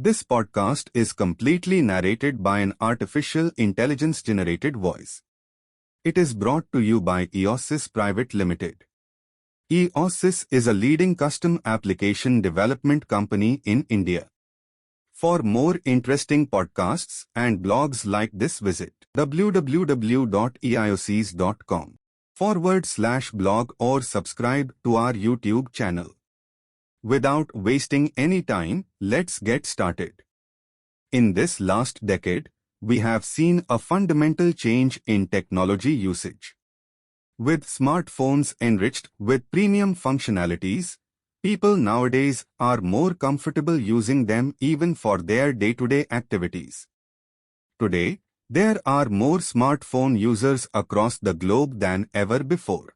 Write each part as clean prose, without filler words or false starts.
This podcast is completely narrated by an artificial intelligence-generated voice. It is brought to you by EOSys Private Limited. EOSys is a leading custom application development company in India. For more interesting podcasts and blogs like this, visit www.eosys.com/blog or subscribe to our YouTube channel. Without wasting any time, let's get started. In this last decade, we have seen a fundamental change in technology usage. With smartphones enriched with premium functionalities, people nowadays are more comfortable using them even for their day-to-day activities. Today, there are more smartphone users across the globe than ever before.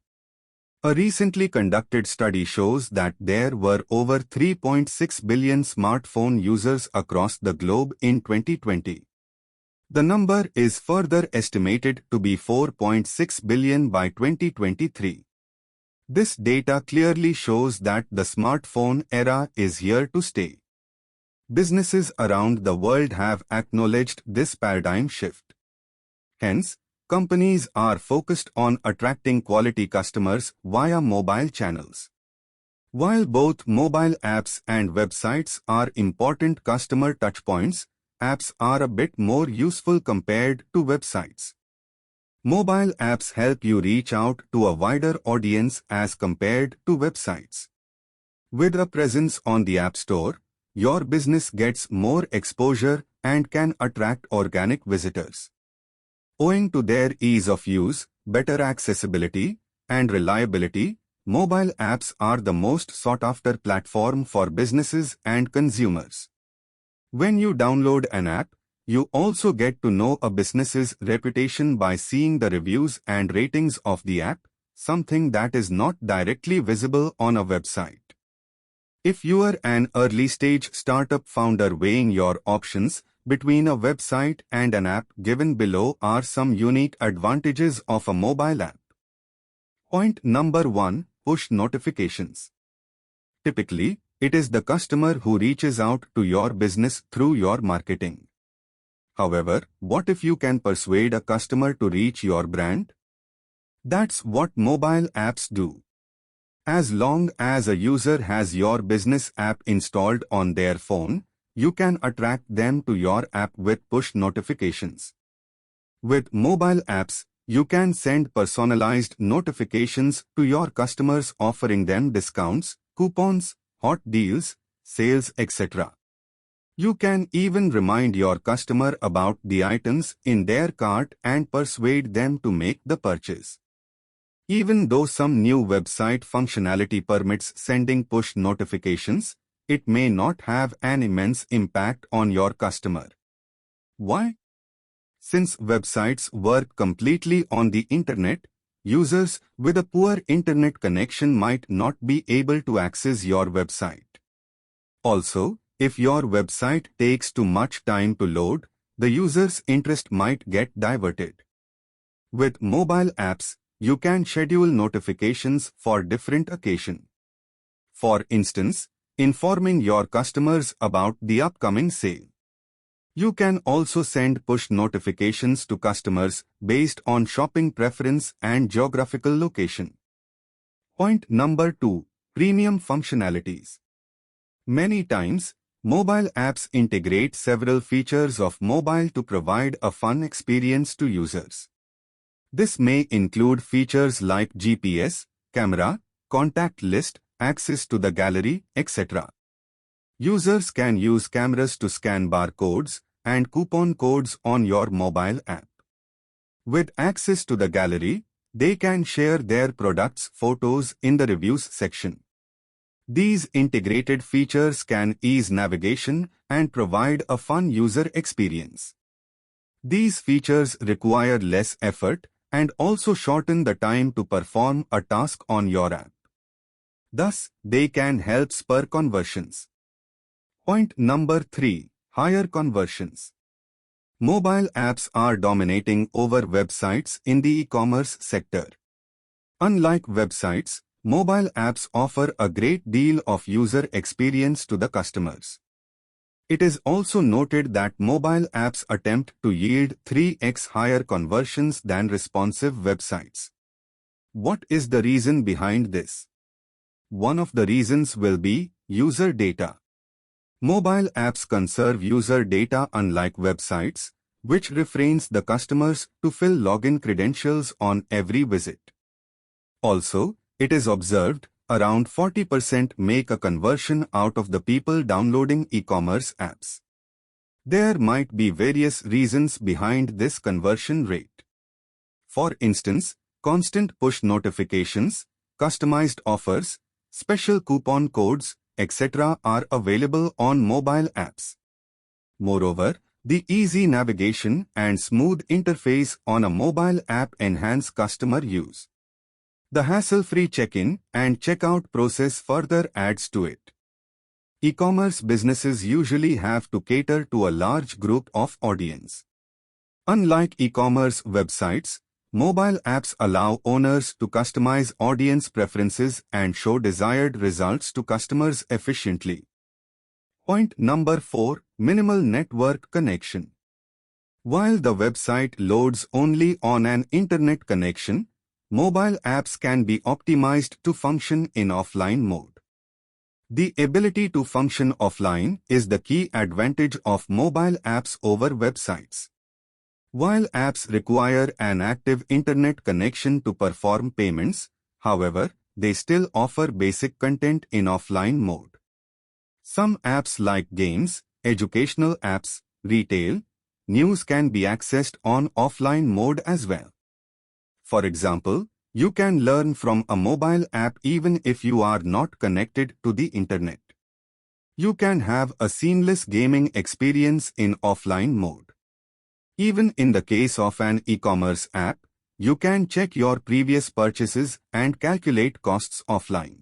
A recently conducted study shows that there were over 3.6 billion smartphone users across the globe in 2020. The number is further estimated to be 4.6 billion by 2023. This data clearly shows that the smartphone era is here to stay. Businesses around the world have acknowledged this paradigm shift. Hence, companies are focused on attracting quality customers via mobile channels. While both mobile apps and websites are important customer touchpoints, apps are a bit more useful compared to websites. Mobile apps help you reach out to a wider audience as compared to websites. With a presence on the App Store, your business gets more exposure and can attract organic visitors. Owing to their ease of use, better accessibility, and reliability, mobile apps are the most sought-after platform for businesses and consumers. When you download an app, you also get to know a business's reputation by seeing the reviews and ratings of the app, something that is not directly visible on a website. If you are an early-stage startup founder weighing your options between a website and an app, given below are some unique advantages of a mobile app. Point number 1. Push notifications. Typically, it is the customer who reaches out to your business through your marketing. However, what if you can persuade a customer to reach your brand? That's what mobile apps do. As long as a user has your business app installed on their phone, you can attract them to your app with push notifications. With mobile apps, you can send personalized notifications to your customers offering them discounts, coupons, hot deals, sales, etc. You can even remind your customer about the items in their cart and persuade them to make the purchase. Even though some new website functionality permits sending push notifications, it may not have an immense impact on your customer. Why? Since websites work completely on the internet, users with a poor internet connection might not be able to access your website. Also, if your website takes too much time to load, the user's interest might get diverted. With mobile apps, you can schedule notifications for different occasions. For instance, informing your customers about the upcoming sale. You can also send push notifications to customers based on shopping preference and geographical location. Point number 2. Premium functionalities. Many times, mobile apps integrate several features of mobile to provide a fun experience to users. This may include features like GPS, camera, contact list, access to the gallery, etc. Users can use cameras to scan barcodes and coupon codes on your mobile app. With access to the gallery, they can share their products' photos in the reviews section. These integrated features can ease navigation and provide a fun user experience. These features require less effort and also shorten the time to perform a task on your app. Thus, they can help spur conversions. Point number 3. Higher conversions. Mobile apps are dominating over websites in the e-commerce sector. Unlike websites, mobile apps offer a great deal of user experience to the customers. It is also noted that mobile apps attempt to yield 3x higher conversions than responsive websites. What is the reason behind this? One of the reasons will be user data. Mobile apps conserve user data unlike websites, which refrains the customers to fill login credentials on every visit. Also, it is observed around 40% make a conversion out of the people downloading e-commerce apps. There might be various reasons behind this conversion rate. For instance, constant push notifications, customized offers, special coupon codes, etc. are available on mobile apps. Moreover, the easy navigation and smooth interface on a mobile app enhance customer use. The hassle-free check-in and checkout process further adds to it. E-commerce businesses usually have to cater to a large group of audience. Unlike e-commerce websites, mobile apps allow owners to customize audience preferences and show desired results to customers efficiently. Point number 4. Minimal network connection. While the website loads only on an internet connection, mobile apps can be optimized to function in offline mode. The ability to function offline is the key advantage of mobile apps over websites. While apps require an active internet connection to perform payments, however, they still offer basic content in offline mode. Some apps like games, educational apps, retail, news can be accessed on offline mode as well. For example, you can learn from a mobile app even if you are not connected to the internet. You can have a seamless gaming experience in offline mode. Even in the case of an e-commerce app, you can check your previous purchases and calculate costs offline.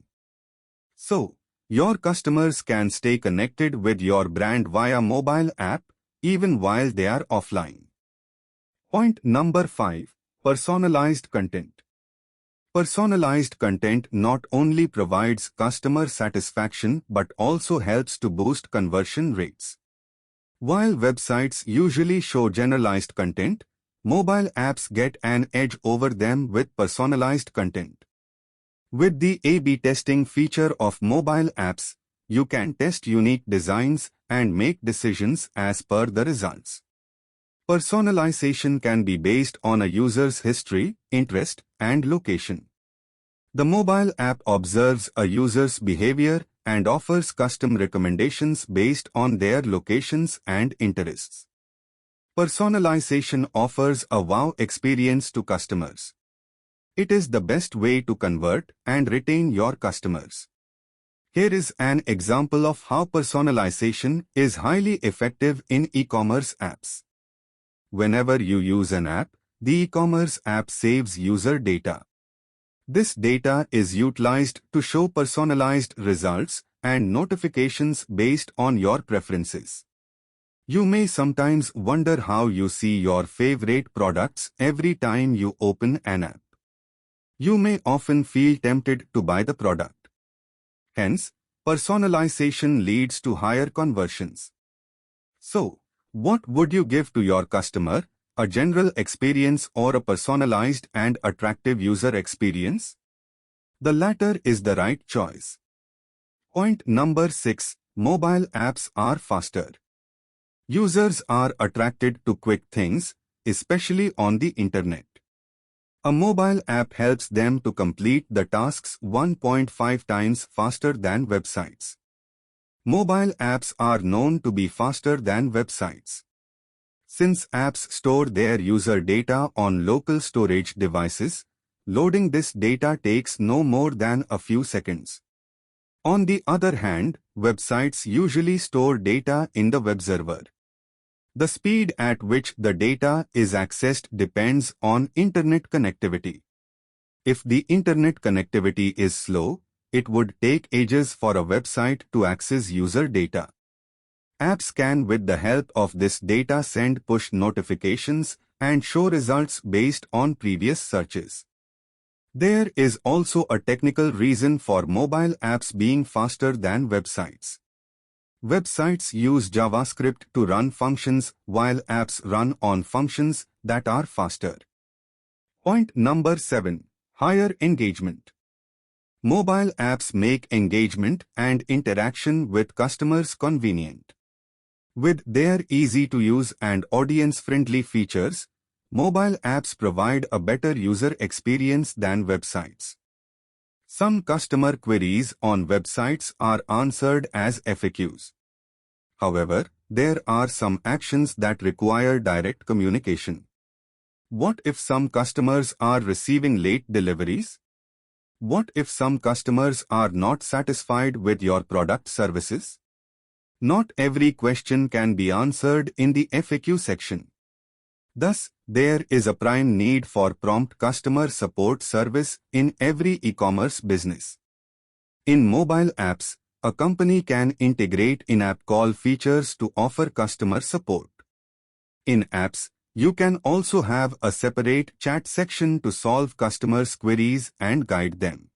So, your customers can stay connected with your brand via mobile app even while they are offline. Point number 5. Personalized content. Personalized content not only provides customer satisfaction but also helps to boost conversion rates. While websites usually show generalized content, mobile apps get an edge over them with personalized content. With the A/B testing feature of mobile apps, you can test unique designs and make decisions as per the results. Personalization can be based on a user's history, interest, and location. The mobile app observes a user's behavior and offers custom recommendations based on their locations and interests. Personalization offers a wow experience to customers. It is the best way to convert and retain your customers. Here is an example of how personalization is highly effective in e-commerce apps. Whenever you use an app, the e-commerce app saves user data. This data is utilized to show personalized results and notifications based on your preferences. You may sometimes wonder how you see your favorite products every time you open an app. You may often feel tempted to buy the product. Hence, personalization leads to higher conversions. So, what would you give to your customer? A general experience or a personalized and attractive user experience? The latter is the right choice. Point number 6. Mobile apps are faster. Users are attracted to quick things, especially on the internet. A mobile app helps them to complete the tasks 1.5 times faster than websites. Mobile apps are known to be faster than websites. Since apps store their user data on local storage devices, loading this data takes no more than a few seconds. On the other hand, websites usually store data in the web server. The speed at which the data is accessed depends on internet connectivity. If the internet connectivity is slow, it would take ages for a website to access user data. Apps can, with the help of this data, send push notifications and show results based on previous searches. There is also a technical reason for mobile apps being faster than websites. Websites use JavaScript to run functions while apps run on functions that are faster. Point number 7. Higher engagement. Mobile apps make engagement and interaction with customers convenient. With their easy-to-use and audience-friendly features, mobile apps provide a better user experience than websites. Some customer queries on websites are answered as FAQs. However, there are some actions that require direct communication. What if some customers are receiving late deliveries? What if some customers are not satisfied with your product services? Not every question can be answered in the FAQ section. Thus, there is a prime need for prompt customer support service in every e-commerce business. In mobile apps, a company can integrate in-app call features to offer customer support. In apps, you can also have a separate chat section to solve customers' queries and guide them.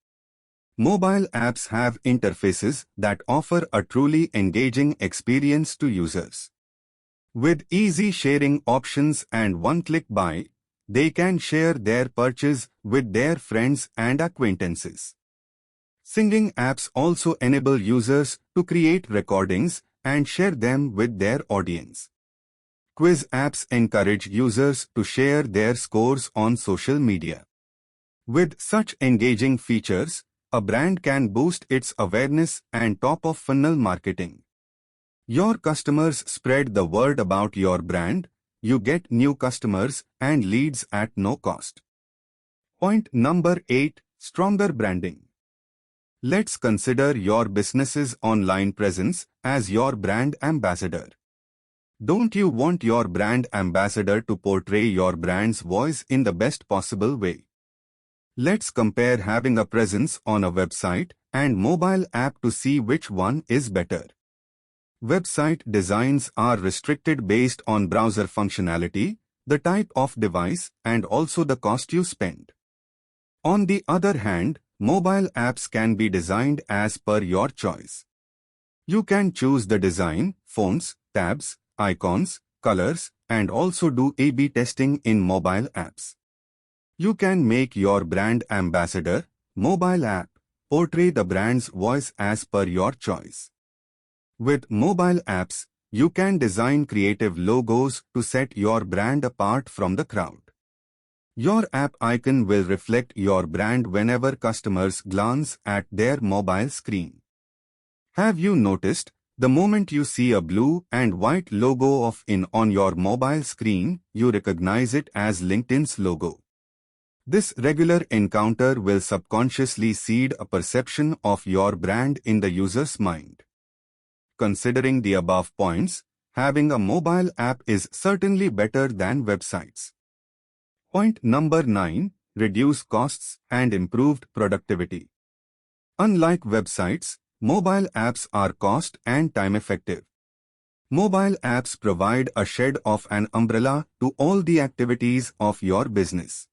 Mobile apps have interfaces that offer a truly engaging experience to users. With easy sharing options and one-click buy, they can share their purchase with their friends and acquaintances. Singing apps also enable users to create recordings and share them with their audience. Quiz apps encourage users to share their scores on social media. With such engaging features, a brand can boost its awareness and top-of-funnel marketing. Your customers spread the word about your brand, you get new customers and leads at no cost. Point number 8. Stronger branding. Let's consider your business's online presence as your brand ambassador. Don't you want your brand ambassador to portray your brand's voice in the best possible way? Let's compare having a presence on a website and mobile app to see which one is better. Website designs are restricted based on browser functionality, the type of device, and also the cost you spend. On the other hand, mobile apps can be designed as per your choice. You can choose the design, fonts, tabs, icons, colors, and also do A/B testing in mobile apps. You can make your brand ambassador, mobile app, portray the brand's voice as per your choice. With mobile apps, you can design creative logos to set your brand apart from the crowd. Your app icon will reflect your brand whenever customers glance at their mobile screen. Have you noticed, the moment you see a blue and white logo of IN on your mobile screen, you recognize it as LinkedIn's logo? This regular encounter will subconsciously seed a perception of your brand in the user's mind. Considering the above points, having a mobile app is certainly better than websites. Point number 9. Reduce costs and improved productivity. Unlike websites, mobile apps are cost and time effective. Mobile apps provide a shade of an umbrella to all the activities of your business.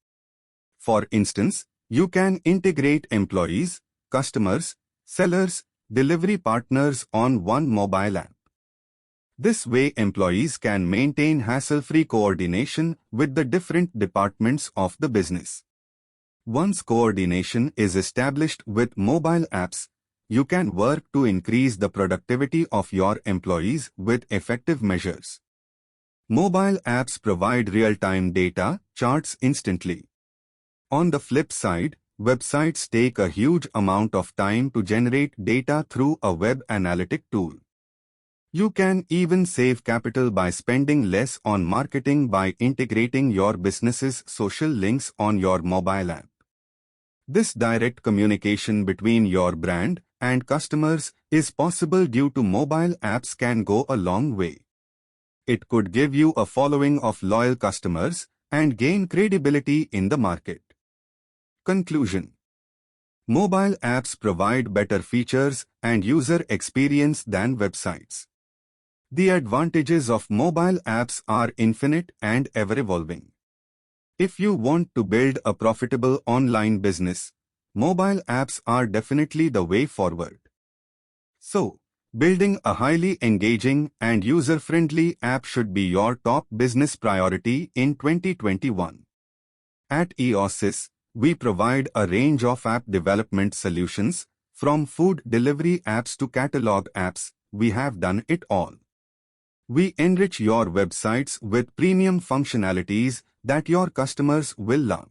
For instance, you can integrate employees, customers, sellers, delivery partners on one mobile app. This way, employees can maintain hassle-free coordination with the different departments of the business. Once coordination is established with mobile apps, you can work to increase the productivity of your employees with effective measures. Mobile apps provide real-time data, charts instantly. On the flip side, websites take a huge amount of time to generate data through a web analytic tool. You can even save capital by spending less on marketing by integrating your business's social links on your mobile app. This direct communication between your brand and customers is possible due to mobile apps can go a long way. It could give you a following of loyal customers and gain credibility in the market. Conclusion. Mobile apps provide better features and user experience than websites. The advantages of mobile apps are infinite and ever-evolving. If you want to build a profitable online business, mobile apps are definitely the way forward. So, Building a highly engaging and user-friendly app should be your top business priority in 2021. At Eosys, we provide a range of app development solutions, from food delivery apps to catalog apps. We have done it all. We enrich your websites with premium functionalities that your customers will love.